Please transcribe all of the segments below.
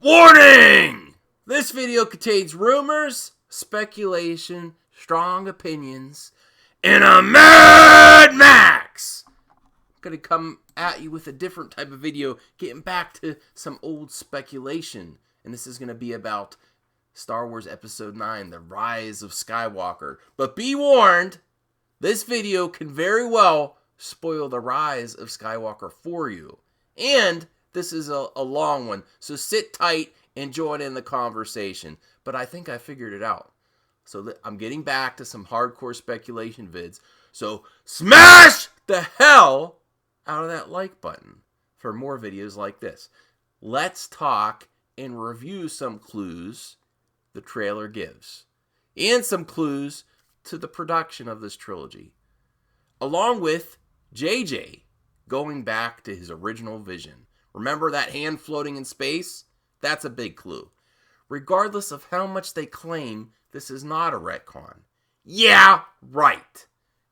Warning! This video contains rumors, speculation, strong opinions, and a Mad Max! I'm gonna come at you with a different type of video, getting back to some old speculation. And this is gonna be about Star Wars Episode 9, The Rise of Skywalker. But be warned, this video can very well spoil the rise of Skywalker for you. And this is a long one, so sit tight and join in the conversation. But I think I figured it out. So I'm getting back to some hardcore speculation vids. So smash the hell out of that like button for more videos like this. Let's talk and review some clues the trailer gives. And some clues to the production of this trilogy. Along with JJ going back to his original vision. Remember that hand floating in space? That's a big clue. Regardless of how much they claim this is not a retcon. Yeah, right.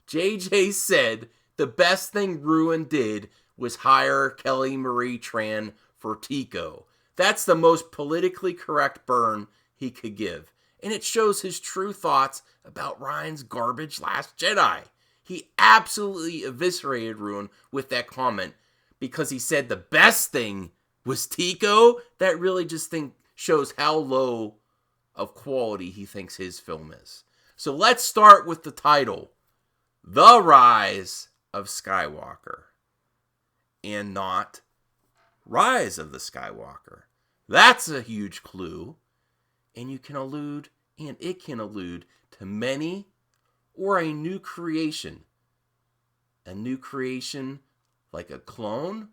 JJ said the best thing Ruin did was hire Kelly Marie Tran for Tico. That's the most politically correct burn he could give. And it shows his true thoughts about Ryan's garbage Last Jedi. He absolutely eviscerated Ruin with that comment because he said the best thing was Tico. That really just shows how low of quality he thinks his film is. So let's start with the title, The Rise of Skywalker, and not Rise of the Skywalker. That's a huge clue, and it can allude to many or a new creation. A new creation like a clone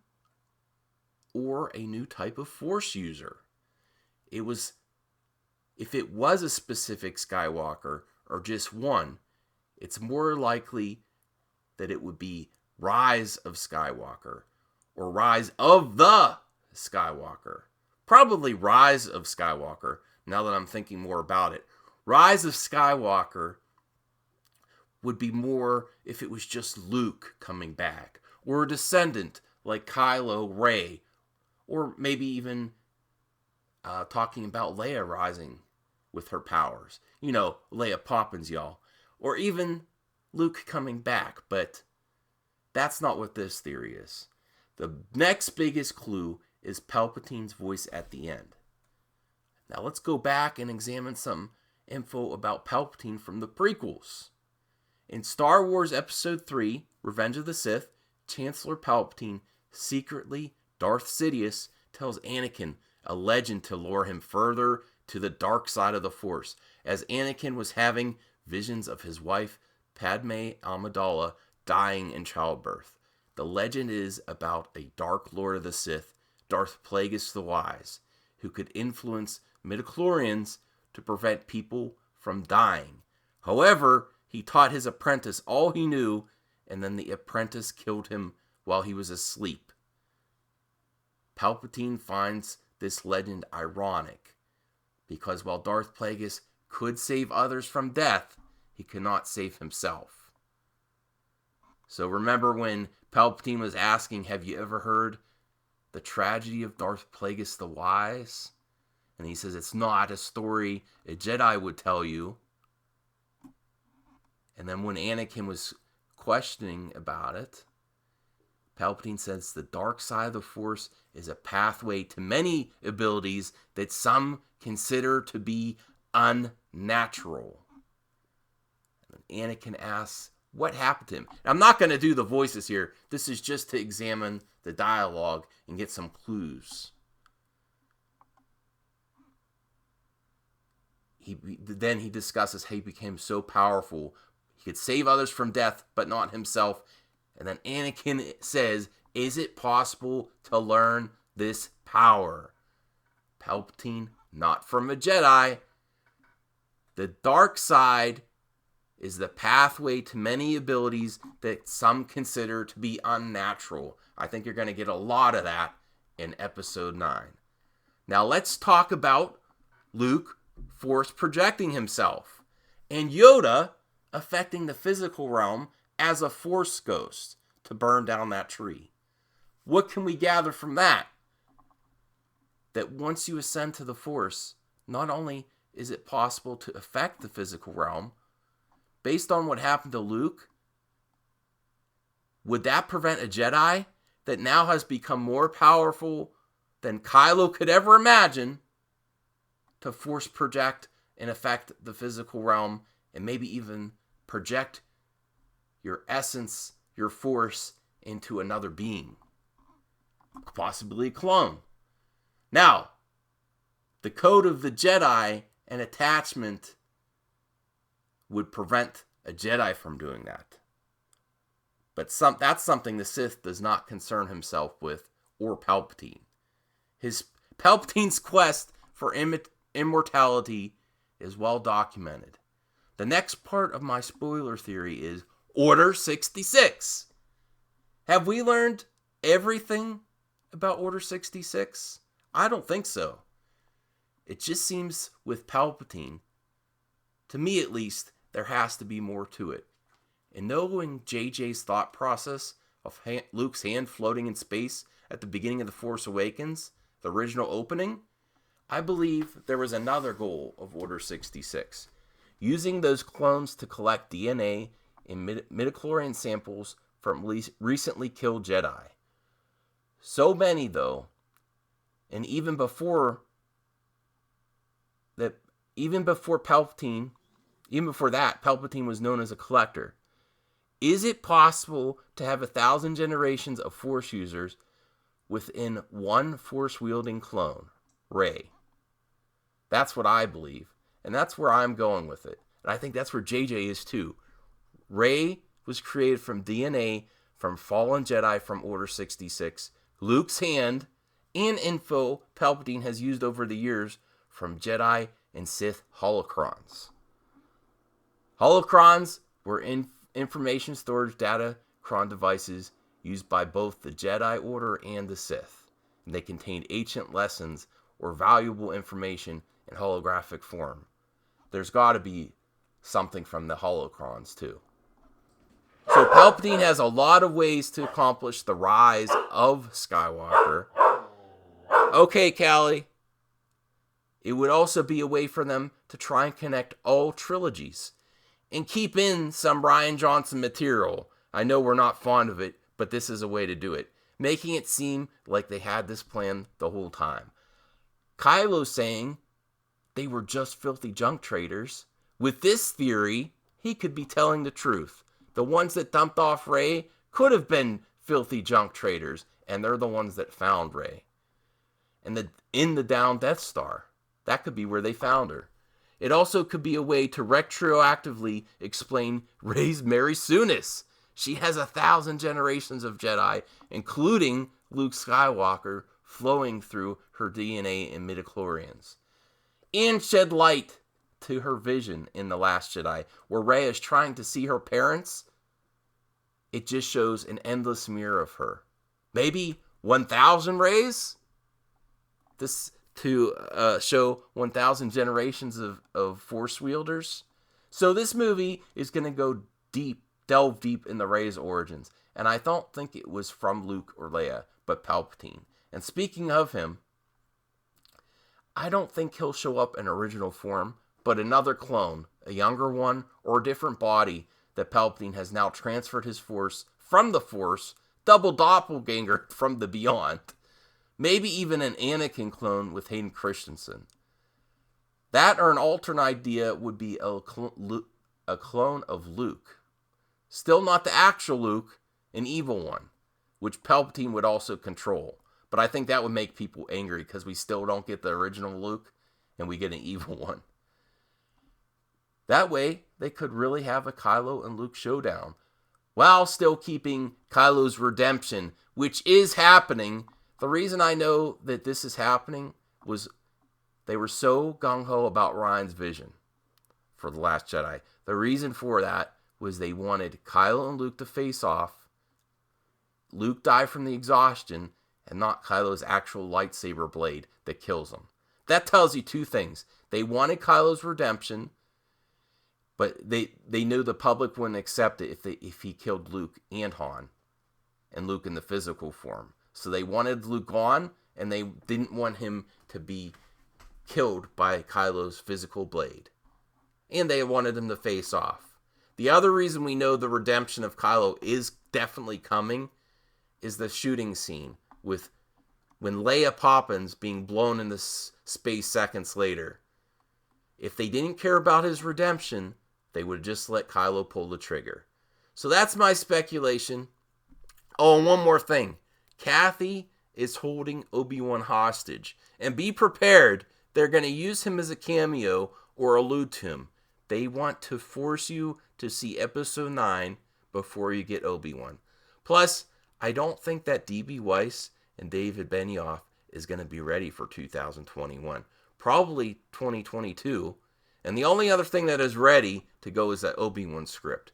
or a new type of Force user. If it was a specific Skywalker or just one, it's more likely that it would be Rise of Skywalker or Rise of the Skywalker. Probably Rise of Skywalker, now that I'm thinking more about it. Rise of Skywalker would be more if it was just Luke coming back, or a descendant like Kylo Ren, or maybe even talking about Leia rising with her powers. You know, Leia Poppins, y'all. Or even Luke coming back, but that's not what this theory is. The next biggest clue is Palpatine's voice at the end. Now let's go back and examine some info about Palpatine from the prequels. In Star Wars Episode 3, Revenge of the Sith, Chancellor Palpatine secretly, Darth Sidious, tells Anakin a legend to lure him further to the dark side of the Force, as Anakin was having visions of his wife, Padme Amidala, dying in childbirth. The legend is about a Dark Lord of the Sith, Darth Plagueis the Wise, who could influence midichlorians to prevent people from dying. However, he taught his apprentice all he knew, and then the apprentice killed him while he was asleep. Palpatine finds this legend ironic, because while Darth Plagueis could save others from death, he could not save himself. So remember when Palpatine was asking, have you ever heard the tragedy of Darth Plagueis the Wise? And he says, it's not a story a Jedi would tell you. And then when Anakin was questioning about it, Palpatine says the dark side of the Force is a pathway to many abilities that some consider to be unnatural. And Anakin asks, what happened to him? I'm not going to do the voices here. This is just to examine the dialogue and get some clues. Then he discusses how he became so powerful. He could save others from death, but not himself. And then Anakin says, is it possible to learn this power? Palpatine, not from a Jedi. The dark side is the pathway to many abilities that some consider to be unnatural. I think you're going to get a lot of that in Episode 9. Now let's talk about Luke Force projecting himself, and Yoda affecting the physical realm as a Force ghost to burn down that tree. What can we gather from that? that once you ascend to the Force, not only is it possible to affect the physical realm, based on what happened to Luke, would that prevent a Jedi that now has become more powerful than Kylo could ever imagine to force project and affect the physical realm and maybe even project your essence, your force, into another being? Possibly a clone. Now, the code of the Jedi and attachment would prevent a Jedi from doing that. But that's something the Sith does not concern himself with, or Palpatine. Palpatine's quest for immortality is well documented. The next part of my spoiler theory is Order 66. Have we learned everything about Order 66? I don't think so. It just seems with Palpatine, to me at least, there has to be more to it. And knowing JJ's thought process of Luke's hand floating in space at the beginning of The Force Awakens, the original opening, I believe there was another goal of Order 66. Using those clones to collect DNA in midichlorian samples from recently killed Jedi. So many, though, and even before that, Palpatine was known as a collector. Is it possible to have 1,000 generations of Force users within one Force-wielding clone, Rey? That's what I believe, and that's where I'm going with it. And I think that's where JJ is too. Rey was created from DNA from fallen Jedi from Order 66, Luke's hand, and info Palpatine has used over the years from Jedi and Sith holocrons. Holocrons were information storage datacron devices used by both the Jedi Order and the Sith. And they contained ancient lessons or valuable information in holographic form. There's got to be something from the holocrons too. So Palpatine has a lot of ways to accomplish the rise of Skywalker. Okay, Callie. It would also be a way for them to try and connect all trilogies and keep in some Rian Johnson material. I know we're not fond of it, but this is a way to do it, making it seem like they had this plan the whole time. Kylo saying they were just filthy junk traders. With this theory, he could be telling the truth. The ones that dumped off Rey could have been filthy junk traders, and they're the ones that found Rey. And in the down Death Star, that could be where they found her. It also could be a way to retroactively explain Rey's Mary Soonis. She has 1,000 generations of Jedi, including Luke Skywalker, flowing through her DNA and midichlorians. And shed light to her vision in The Last Jedi, where Rey is trying to see her parents. It just shows an endless mirror of her. Maybe 1,000 Reys? This to show 1,000 generations of Force wielders. So this movie is going to go delve deep in the Rey's origins. And I don't think it was from Luke or Leia, but Palpatine. And speaking of him, I don't think he'll show up in original form, but another clone, a younger one, or a different body that Palpatine has now transferred his Force from the Force, double doppelganger from the Beyond. Maybe even an Anakin clone with Hayden Christensen. That or an alternate idea would be a clone of Luke. Still not the actual Luke, an evil one, which Palpatine would also control. But I think that would make people angry because we still don't get the original Luke and we get an evil one. That way, they could really have a Kylo and Luke showdown while still keeping Kylo's redemption, which is happening. The reason I know that this is happening was they were so gung-ho about Ryan's vision for The Last Jedi. The reason for that was they wanted Kylo and Luke to face off. Luke died from the exhaustion and not Kylo's actual lightsaber blade that kills him. That tells you two things. They wanted Kylo's redemption, but they knew the public wouldn't accept it if he killed Luke and Han, and Luke in the physical form. So they wanted Luke gone, and they didn't want him to be killed by Kylo's physical blade. And they wanted him to face off. The other reason we know the redemption of Kylo is definitely coming is the shooting scene with when Leia Poppins being blown into space seconds later. If they didn't care about his redemption, they would just let Kylo pull the trigger. So that's my speculation. Oh, and one more thing. Kathy is holding Obi-Wan hostage. And be prepared. They're going to use him as a cameo or allude to him. They want to force you to see Episode 9 before you get Obi-Wan. Plus, I don't think that D.B. Weiss and David Benioff is going to be ready for 2021. Probably 2022. And the only other thing that is ready to go is that Obi-Wan script.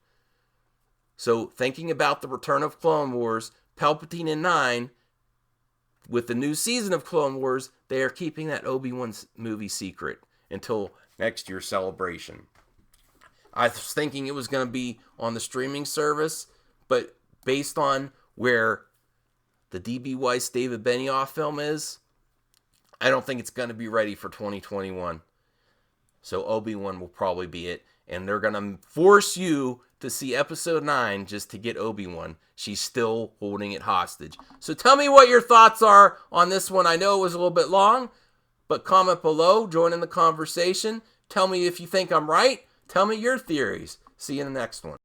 So, thinking about the return of Clone Wars, Palpatine and 9, with the new season of Clone Wars, they are keeping that Obi-Wan movie secret until next year's celebration. I was thinking it was going to be on the streaming service, but based on where the D.B. Weiss, David Benioff film is, I don't think it's going to be ready for 2021. So Obi-Wan will probably be it. And they're going to force you to see Episode 9 just to get Obi-Wan. She's still holding it hostage. So tell me what your thoughts are on this one. I know it was a little bit long, but comment below. Join in the conversation. Tell me if you think I'm right. Tell me your theories. See you in the next one.